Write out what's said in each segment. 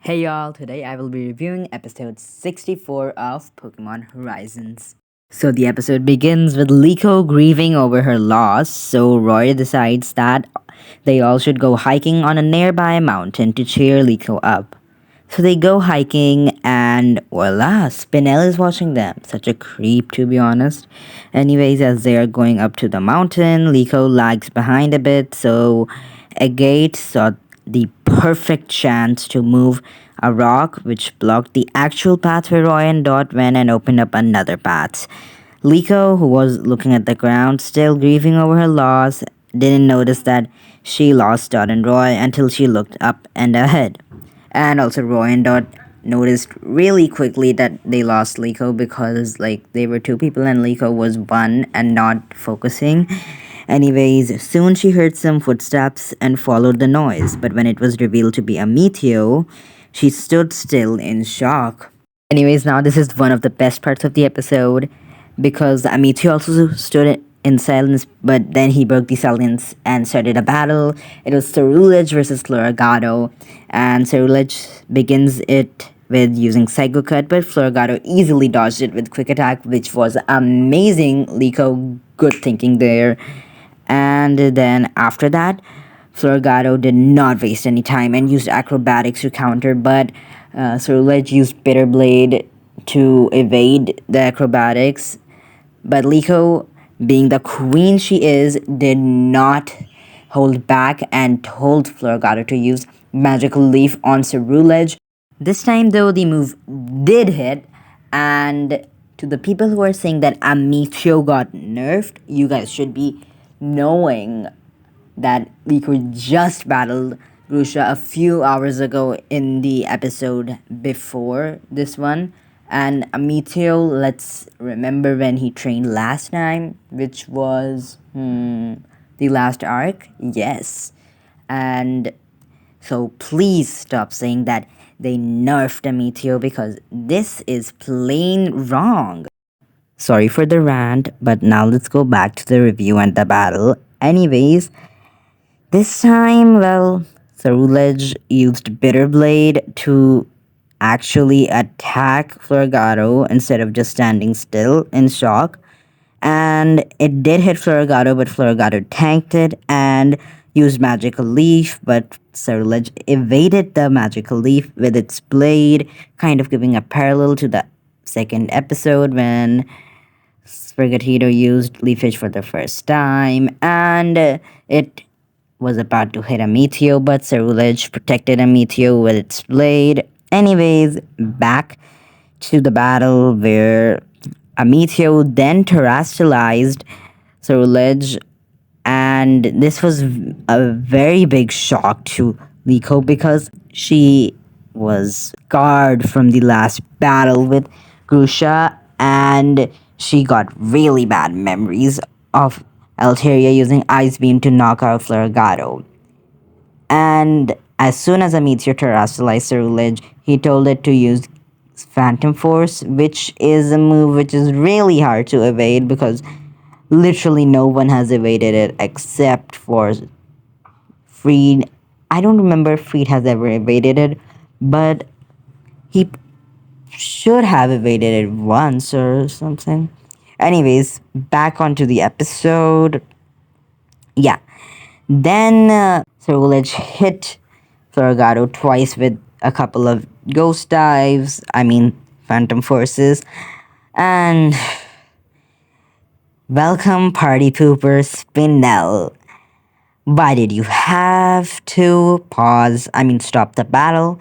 Hey y'all, today I will be reviewing episode 64 of Pokemon Horizons. So the episode begins with Liko grieving over her loss, so Roy decides that they all should go hiking on a nearby mountain to cheer Liko up. So they go hiking and voila, Spinel is watching them. Such a creep to be honest. Anyways, as they are going up to the mountain, Liko lags behind a bit, so Agate saw the perfect chance to move a rock which blocked the actual path where Roy and Dot went and opened up another path. Liko, who was looking at the ground, still grieving over her loss, didn't notice that she lost Dot and Roy until she looked up and ahead. And also Roy and Dot noticed really quickly that they lost Liko because they were two people and Liko was one and not focusing. Anyways, soon she heard some footsteps and followed the noise, but when it was revealed to be Amethio, she stood still in shock. Anyways, now this is one of the best parts of the episode because Amethio also stood in silence, but then he broke the silence and started a battle. It was Cerulege versus Floragato, and Cerulege begins it with using Psycho Cut, but Floragato easily dodged it with Quick Attack, which was amazing. Liko, good thinking there. And then after that, Floragato did not waste any time and used acrobatics to counter, but Cerulege used Bitter Blade to evade the acrobatics. But Liko, being the queen she is, did not hold back and told Floragato to use Magical Leaf on Cerulege. This time, though, the move did hit, and to the people who are saying that Amethio got nerfed, you guys should be knowing that Liko just battled Grusha a few hours ago in the episode before this one. And Amethio, let's remember when he trained last time, which was the last arc. Yes. And so please stop saying that they nerfed Amethio because this is plain wrong. Sorry for the rant, but now let's go back to the review and the battle. Anyways, this time, well, Cerulege used Bitter Blade to actually attack Floragato instead of just standing still in shock. And it did hit Floragato, but Floragato tanked it and used Magical Leaf, but Cerulege evaded the Magical Leaf with its blade, kind of giving a parallel to the second episode when Sprigatito used Leafage for the first time, and it was about to hit Amethio, but Cerulege protected Amethio with its blade. Anyways, back to the battle where Amethio then terrestrialized Cerulege, and this was a very big shock to Liko because she was scarred from the last battle with Grusha, and she got really bad memories of Altaria using Ice Beam to knock out Floragato. And as soon as Amethio terrestrialized Cerulege, he told it to use Phantom Force, which is a move which is really hard to evade because literally no one has evaded it except for Freed. I don't remember if Freed has ever evaded it, but he should have evaded it once or something. Anyways, back onto the episode. Yeah. Then Cerulege hit Floragato twice with a couple of ghost dives, phantom forces, and welcome party pooper Spinel. Why did you have to stop the battle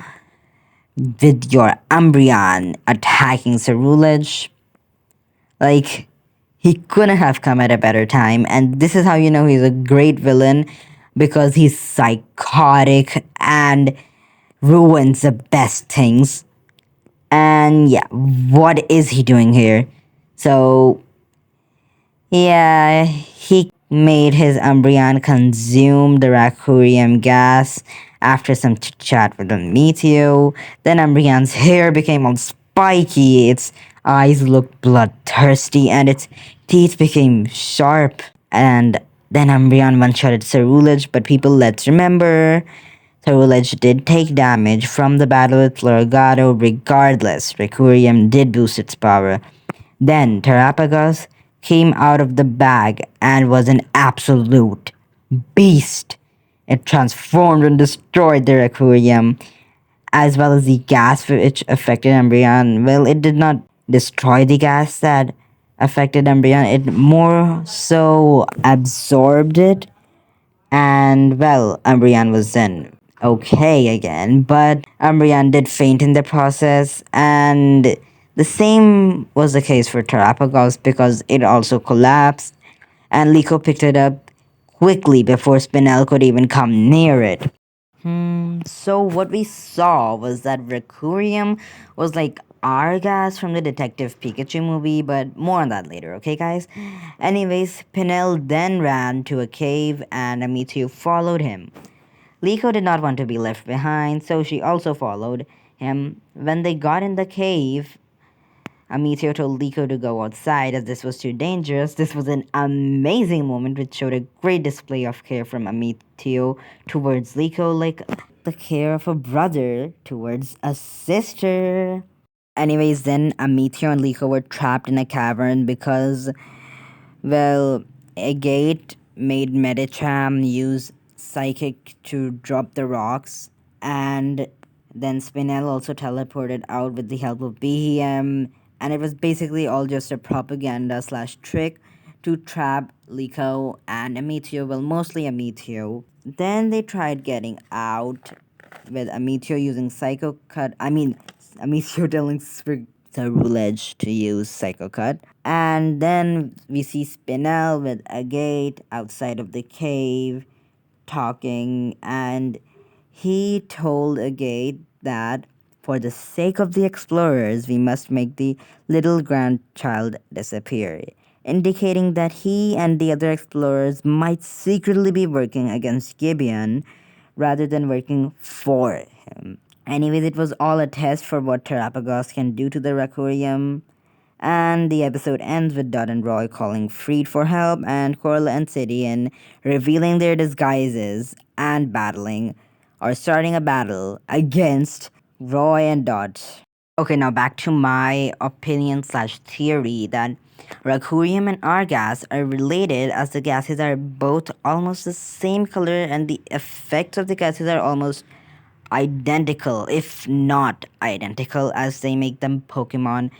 with your Umbreon attacking Cerulege? He couldn't have come at a better time, and this is how you know he's a great villain because he's psychotic and ruins the best things. And yeah, what is he doing here? So, yeah, he made his Umbreon consume the Rakurium gas after some chat with Amethio. Then Umbreon's hair became all spiky, its eyes looked bloodthirsty, and its teeth became sharp. And then Umbreon one-shotted Cerulege, but people, let's remember, Ceruledge did take damage from the battle with Floragato. Regardless, Requiem did boost its power. Then Terrapagos came out of the bag and was an absolute beast. It transformed and destroyed the Requiem, as well as the gas which affected Umbreon. Well, it did not destroy the gas that affected Umbreon, it more so absorbed it, and well, Umbreon was then okay again, but Umbreon did faint in the process, and the same was the case for Terrapagos because it also collapsed, and Liko picked it up quickly before Spinel could even come near it. So what we saw was that Requiem was like Argas from the Detective Pikachu movie, but more on that later, okay guys? Anyways, Pinel then ran to a cave and Amethio followed him. Liko did not want to be left behind, so she also followed him. When they got in the cave, Amethio told Liko to go outside as this was too dangerous. This was an amazing moment which showed a great display of care from Amethio towards Liko, like the care of a brother towards a sister. Anyways, then Amethio and Liko were trapped in a cavern because, well, a gate made Medicham use Psychic to drop the rocks, and then Spinel also teleported out with the help of BEM, and it was basically all just a propaganda slash trick to trap Liko and Amethio, well, mostly Amethio. Then they tried getting out with Amethio using Psycho Cut. Amethio telling Ceruledge to use Psycho Cut. And then we see Spinel with a gate outside of the cave talking, and he told Agate that for the sake of the explorers, we must make the little grandchild disappear, indicating that he and the other explorers might secretly be working against Gibeon rather than working for him. Anyways, it was all a test for what Terrapagos can do to the Requiem. And the episode ends with Dot and Roy calling Freed for help and Corla and Sidian revealing their disguises and battling or starting a battle against Roy and Dot. Okay, now back to my opinion slash theory that Requiem and Argas are related as the gases are both almost the same color and the effects of the gases are almost identical, if not identical, as they make them Pokemon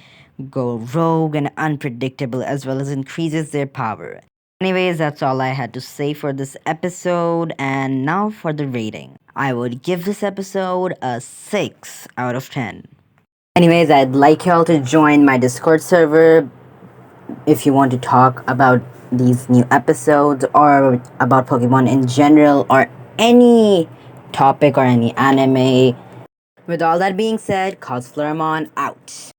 go rogue and unpredictable as well as increases their power. Anyways, that's all I had to say for this episode, and now for the rating. I would give this episode a 6 out of 10. Anyways, I'd like y'all to join my Discord server if you want to talk about these new episodes or about Pokemon in general or any topic or any anime. With all that being said, CosFloraMon out.